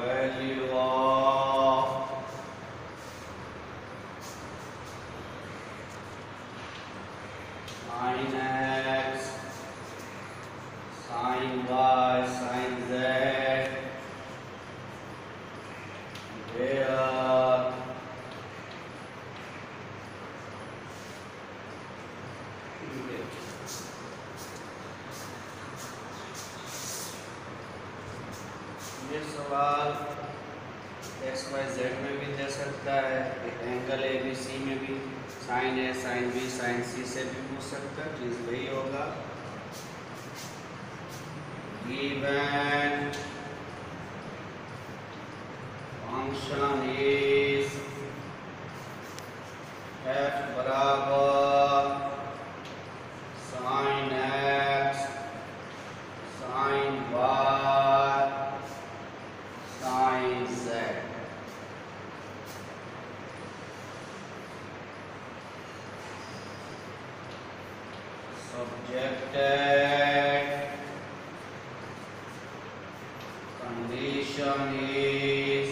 value of sin x, sin y, sin z, where ये सवाल x Y Z में भी दे सकता है, एंगल ए बी सी में भी, sine A sine B sine C से भी पूछ सकता है। चीज वही होगा, गिवन फंक्शन इज एफ बराबर sine x sine y sine z. Subjected condition is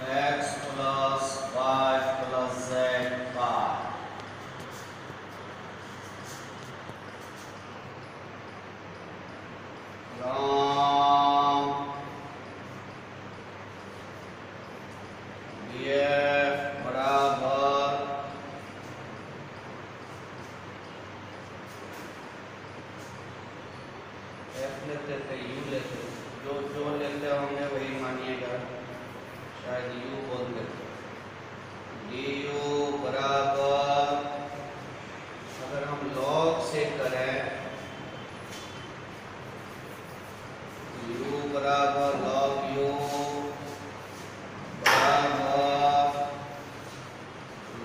x plus y plus z bar. From df बराबर एफ लेते थे यू लेते, जो लेते होंगे वही मानिएगा, शायद यू बोल देते। डी यू बराबर, अगर हम लॉग से करें, यू बराबर लॉग यू बराबर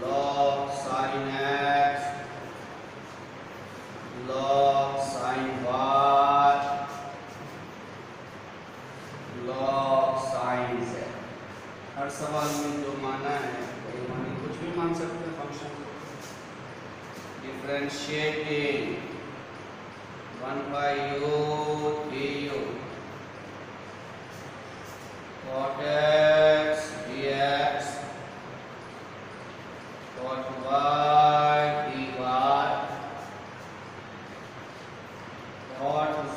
log sine x log sine y log sine z. हर सवाल में जो माना है वही माने, कुछ भी मान सकते हैं function. Differentiating 1/u du cot x dx cot y dy cot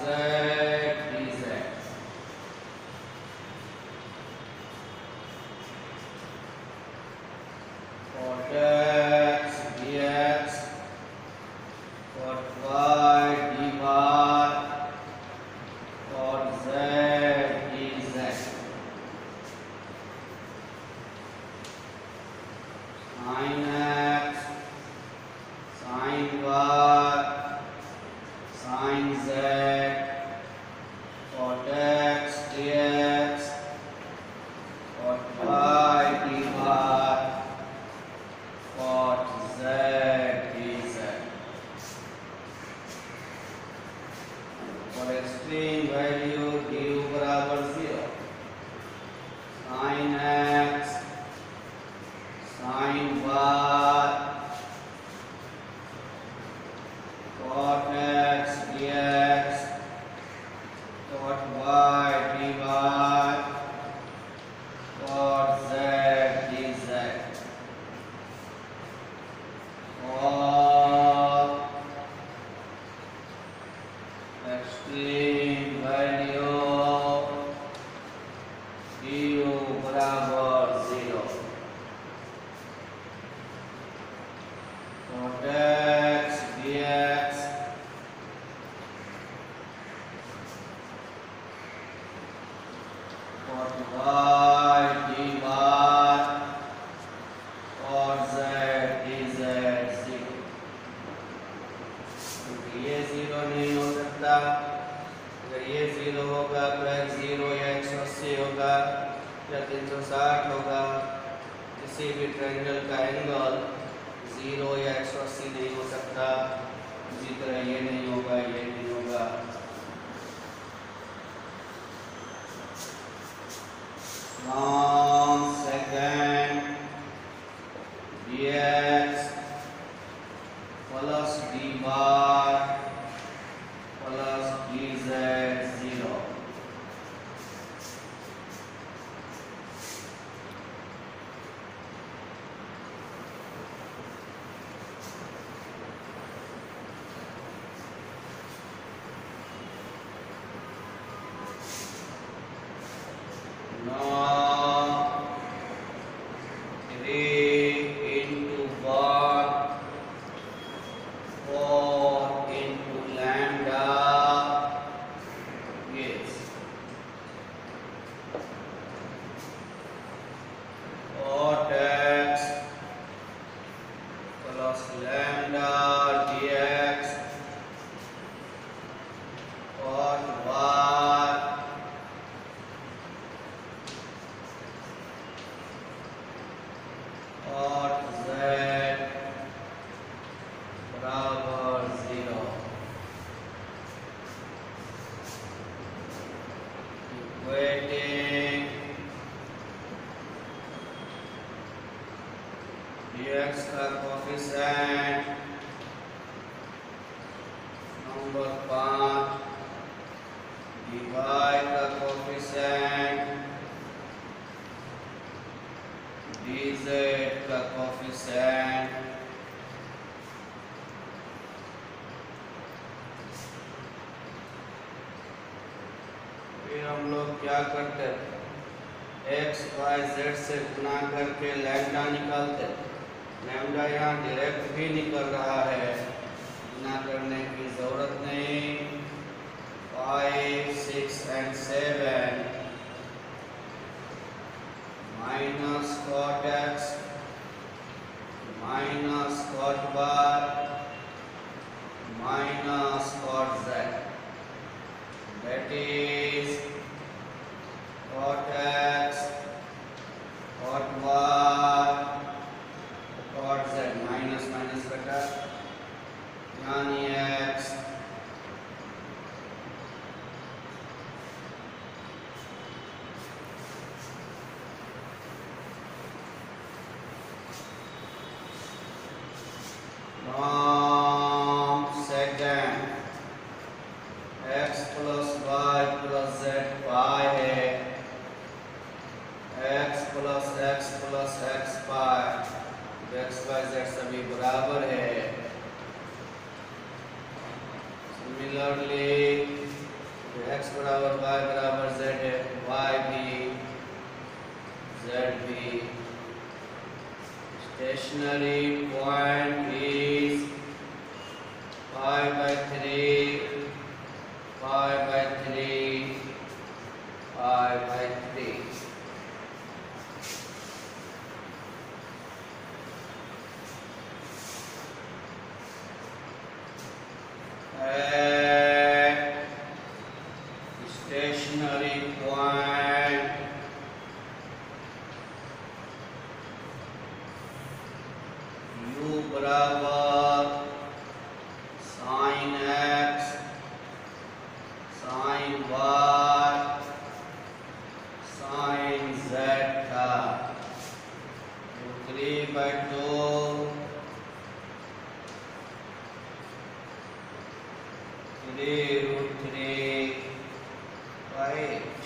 z dz। Cot x dx cot y dy cot z dz। sin x sin y sin z cot x dx cot y dy cot z dz। For extreme value du बराबर 0, sin x sin y cot x dx cot y dy cot z dz। और extreme value du बराबर 0, cot x dx cot y dy cot z dz 0। क्योंकि ये 0 नहीं हो सकता, अगर ये 0 होगा तो x 0 या 180 होगा या 360 होगा। किसी भी ट्रायंगल का एंगल 0 या 180 नहीं हो सकता, इसी तरह ये नहीं होगा, ये नहीं होगा। From second dx plus dy plus dz 0। weighting dx का कोफिशिएंट नंबर 5 dy का कोफिशिएंट dz का कोफिशिएंट फिर हम लोग क्या करते हैं x y z से गुणा करके लैम्डा निकालते हैं। लैम्डा यहाँ डायरेक्ट भी निकल रहा है, गुणा करने की जरूरत नहीं। 5 6 and 7 minus cot x minus cot y minus cot z, that is cot x cot y cot z, minus minus कटा यानी x second x plus y plus z pi है, x plus x pi, x y z सभी बराबर है। Similarly x बराबर y बराबर z है, y भी z भी। Stationary point is pi by 3 pi by 3 pi by 3। Stationary point u बराबर sin x sin y sin z का 3 by 2 3√3 by 8।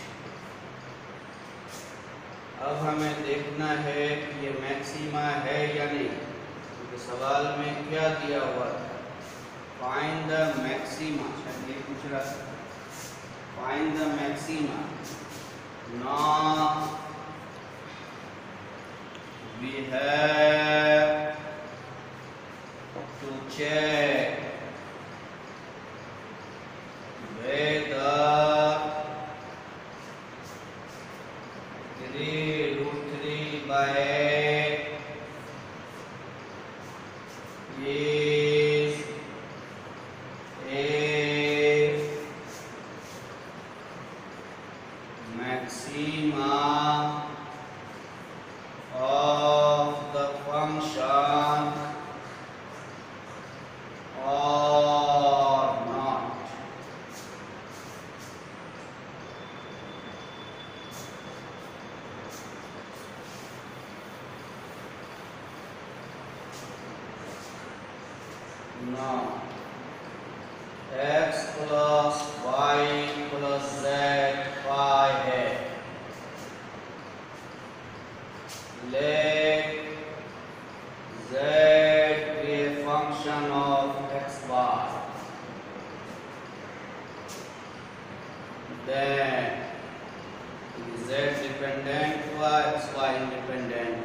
अब हमें देखना है कि ये मैक्सिमा है या नहीं, क्योंकि सवाल में क्या दिया हुआ है, फाइंड द मैक्सिमा, शायद ये पूछ रहा था, find the maxima. Now we have to check whether 3√3 by 8 is a maxima of the function or not। No, x plus y plus z pi है, let z be a function of x bar, then z dependent हुआ, x y independent.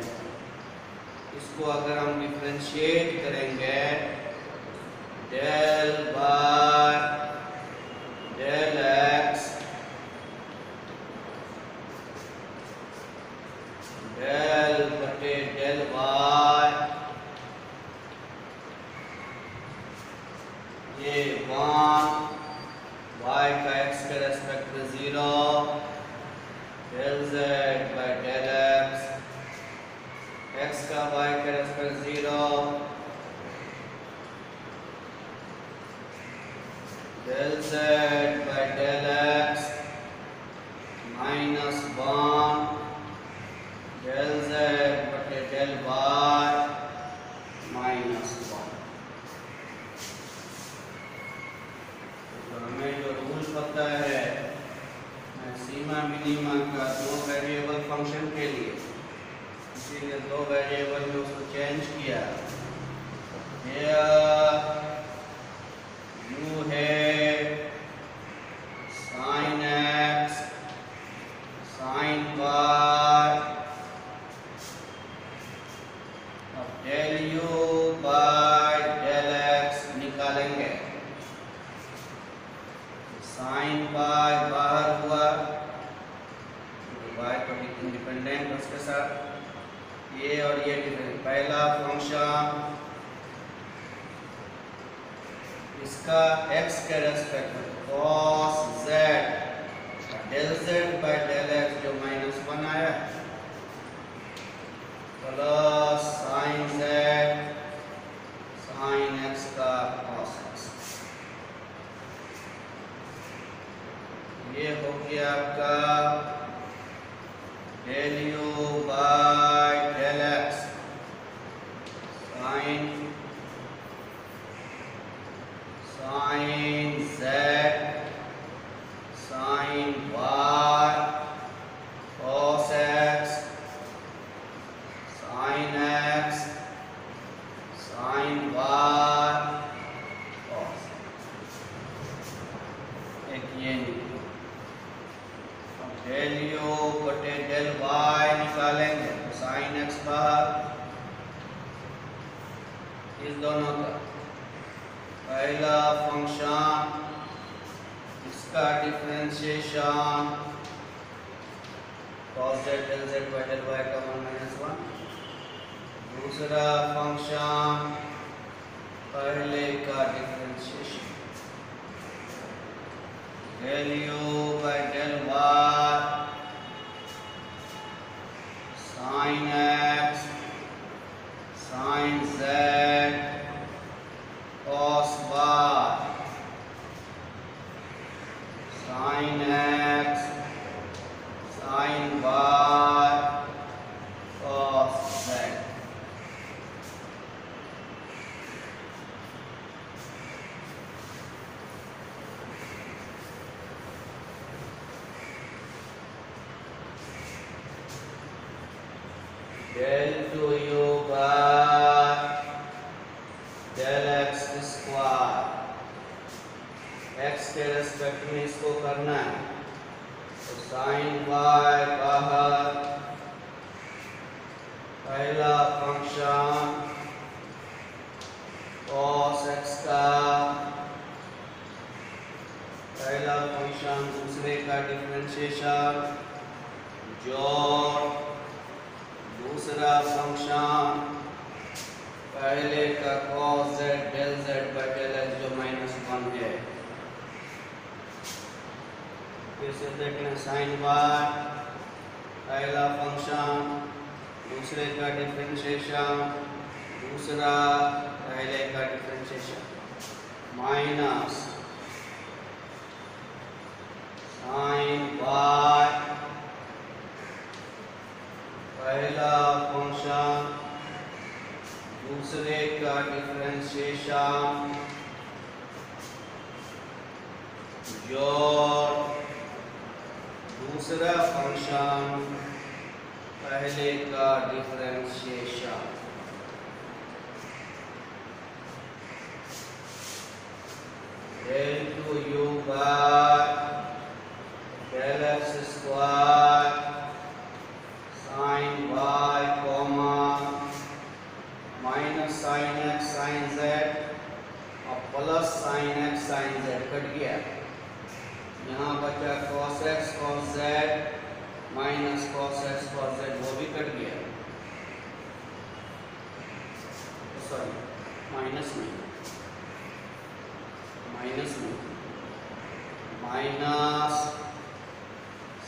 इसको अगर हम differentiate करेंगे del by del x del बटे del y, ये 1 y का x के रेस्पेक्ट में 0 del z by del x का y के respect 0 del z by del x minima का दो वेरिएबल फंक्शन के लिए, इसीलिए दो वेरिएबल में उसको चेंज किया। यू है साइन एक्स साइन वाई, अब del u by del x निकालेंगे। साइन वाई बाहर हुआ, वाई तो इंडिपेंडेंट उसके साथ, ये और ये डिफरेंट। पहला फंक्शन इसका x के रेस्पेक्ट में cos z del z by del x जो -1 आया plus sine z sine x का cos x, ये हो गया आपका del u by del x sine z sine y cos x sine x sine y cos, एक ये निकला। डेल यू बटे डेल वाई निकालेंगे तो साइन एक्स बाहर, इस दोनों का पहला फंक्शन इसका differentiation cos z del z by del y का 1 - 1, दूसरा फंक्शन पहले का differentiation del u by del y sine x sine z cos y sine x sine y cos z। Del two u by del x square, x के respect में इसको करना है तो साइन वाई बाहर, पहला फंक्शन cos x का, पहला फंक्शन दूसरे का डिफरेंशिएशन जोड़, दूसरा फंक्शन पहले का cos z del z by del x जो -1 है। फिर से देख लें साइन y पहला फंक्शन दूसरे का डिफरेंशिएशन, दूसरा पहले का डिफरेंशिएशन माइनस साइन y पहला फंक्शन दूसरे का डिफरेंशिएशन जोड़, दूसरा फंक्शन पहले का differentiation. Del two u by del x square sine y comma minus sine x sine z और plus sine x sine z cut गया। यहाँ बचा cos x cos z minus cos x cos z, वो भी cut गया। Sorry minus में minus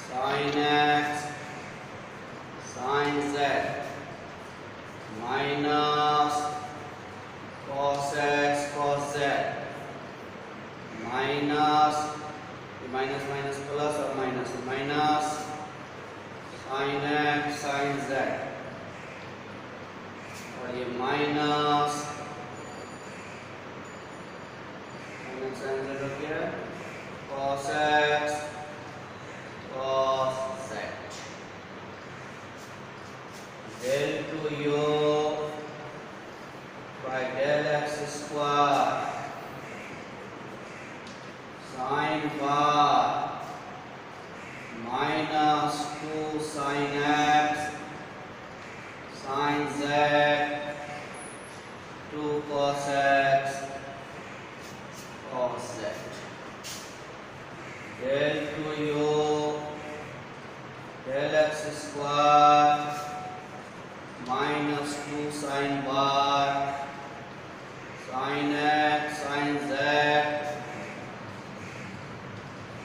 sine x sine z minus cos x cos z minus minus minus plus और minus minus sine x sine z और ये minus sign z हो गया cos x cos two u del x square minus 2 sin y sin x sin z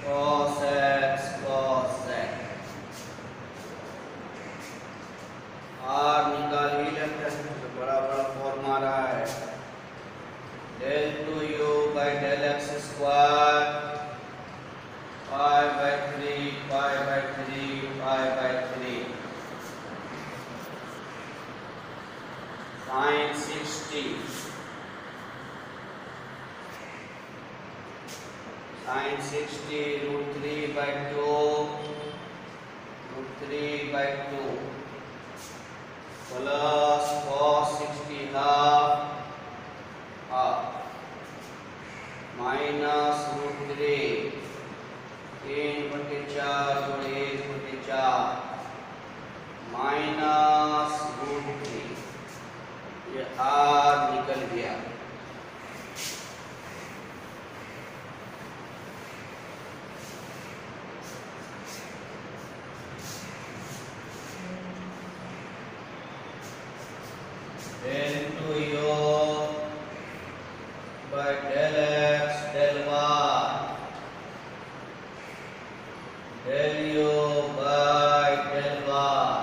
cos x cos z r निकाल ही लेते हैं तो बड़ा बड़ा फॉर्म आ रहा है del 2u by del x square pi by 3 pi by 3 pi by 3 sin 60 sin 60 root 3 by 2 root 3 by 2 plus cos 60 half half minus root 3 3/4 जोड़ 1/4 minus root 3 ये r निकल गया del 2u by del x del y del u by del y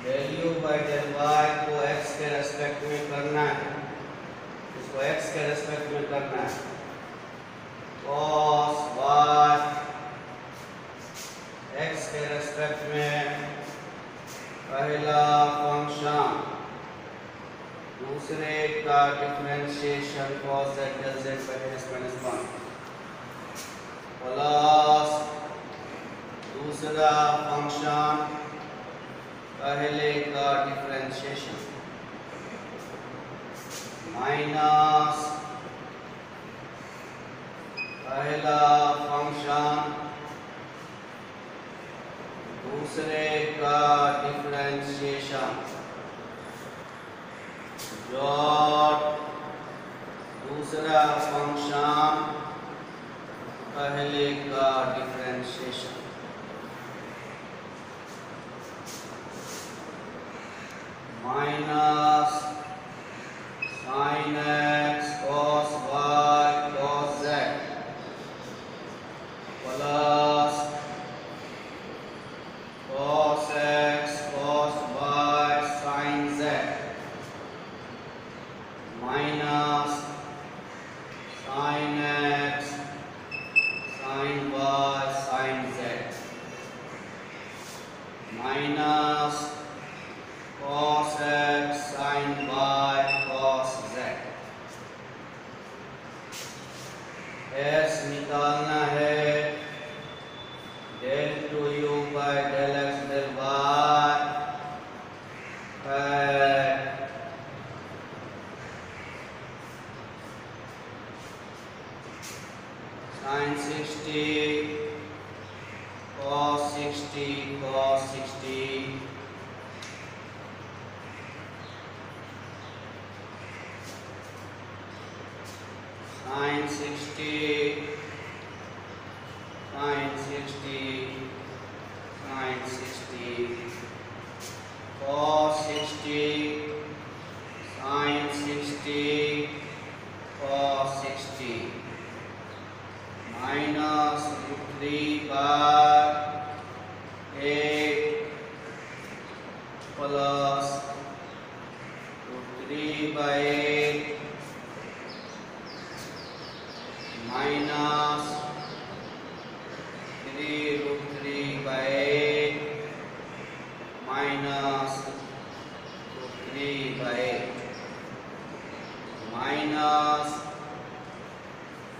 del u by del y को x के respect में करना है इसको x के रेस्पेक्ट में करना है cos y x के रेस्पेक्ट में पहला फंक्शन दूसरे का differentiation cos z del z by s minus 1 plus दूसरा फंक्शन पहले का डिफरेंशिएशन माइनस पहला फंक्शन दूसरे का डिफरेंशिएशन डॉट दूसरा फंक्शन पहले का differentiation minus sin x cos y cos z plus cos x cos y sin z minus sin x sin y sin z minus cos x sin y cos z s निकालना है del 2u by del x del y है sin 60 cos 60 cos 60 sin 60 sin 60 sin 60 cos 60 sin 60 cos 60 minus root 3 by 8 plus root 3 by 8 minus 3 root 3 by 8 minus root 3 by 8 minus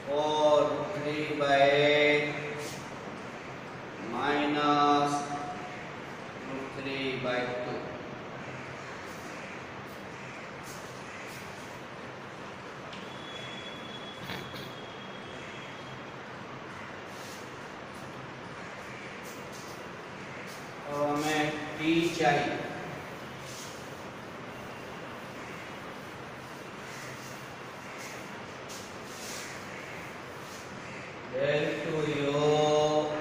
4 root 3 by 8 minus root 3 by 2 और हमें t चाहिए del 2u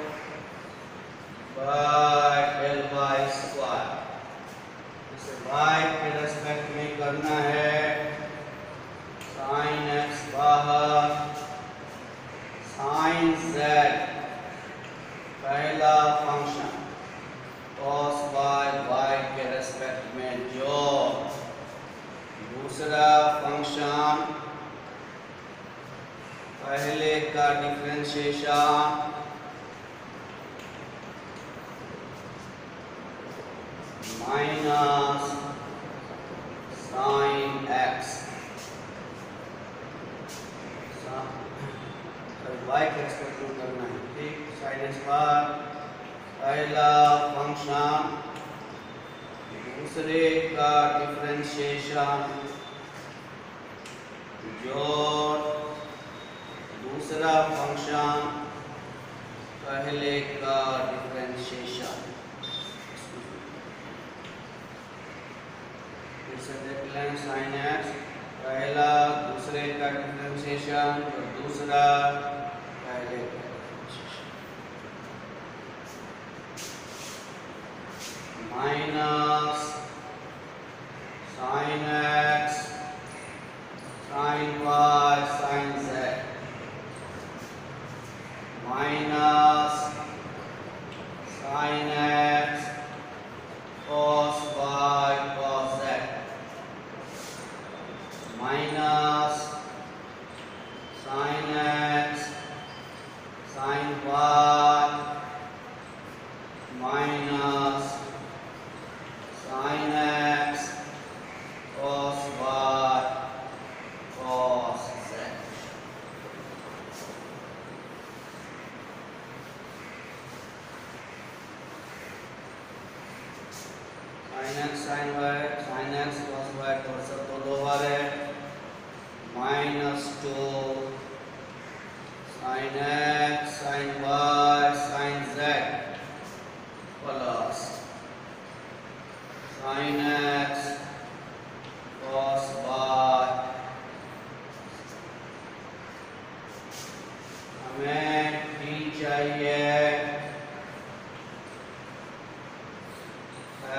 differentiation minus sin x y का experiment करना है, ठीक। sin x बार पहला function दूसरे का डिफरेंशिएशन जोड़ दूसरा फंक्शन पहले का डिफरेंशिएशन। फिर से देख लें, sin x पहला दूसरे का डिफरेंशिएशन और दूसरा पहले का differentiation minus sin x sin y sin z minus sin x cos y cos z minus sin x sin y minus sin x cos y cos z। sin x sin y sin x cos y cos z तो lower है, -2 sin x sin y sin z plus sin x cos y। हमें t चाहिए h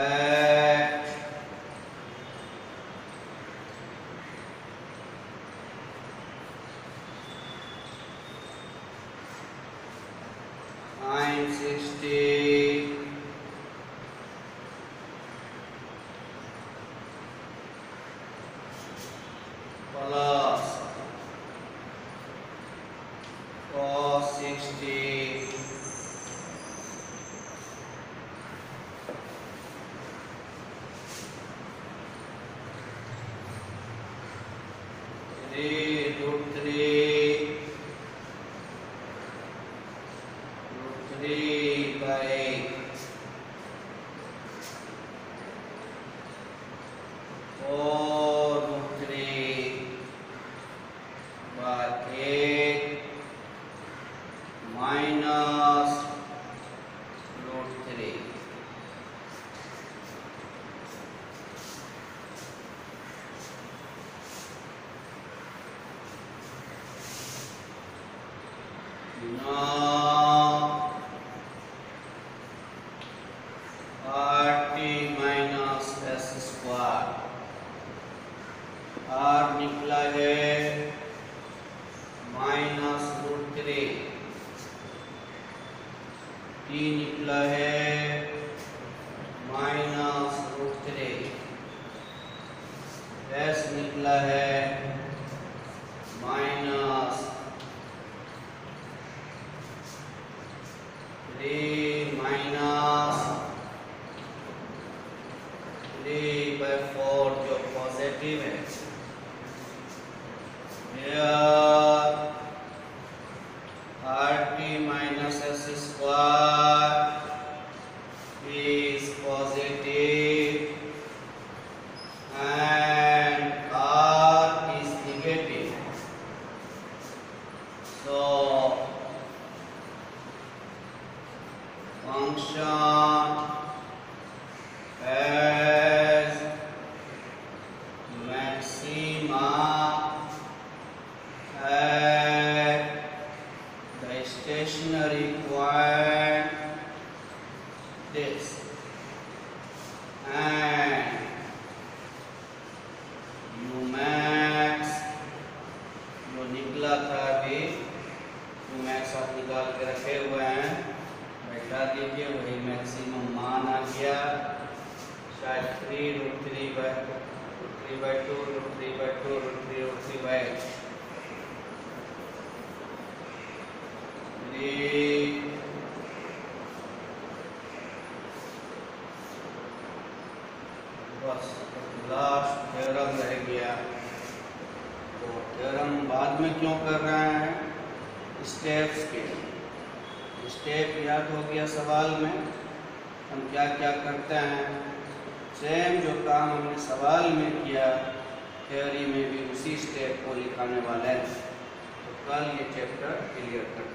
sin 60 plus cos 60 3 by 4√3 by 8 minus √3। Now RT minus s square, R निकला है -√3, T निकला है -√3, S निकला है -3/4 जो पॉजिटिव है। RT minus s square is positive and R is negative. So function has maxima at the stationary point this and umax जो निकला था अभी umax आप निकाल के रखे हुए हैं, बैठा दीजिए, वही मैक्सिमम मान आ गया शायद 3√3/2 √3/2 √3/8 बस लास्ट थ्योरम रह गया। तो थ्योरम बाद में क्यों कर रहे हैं? स्टेप्स के स्टेप याद हो गया। सवाल में हम क्या क्या करते हैं, सेम जो काम हमने सवाल में किया थ्योरी में भी उसी स्टेप को लिखाने वाले हैं। तो कल ये चैप्टर क्लियर कर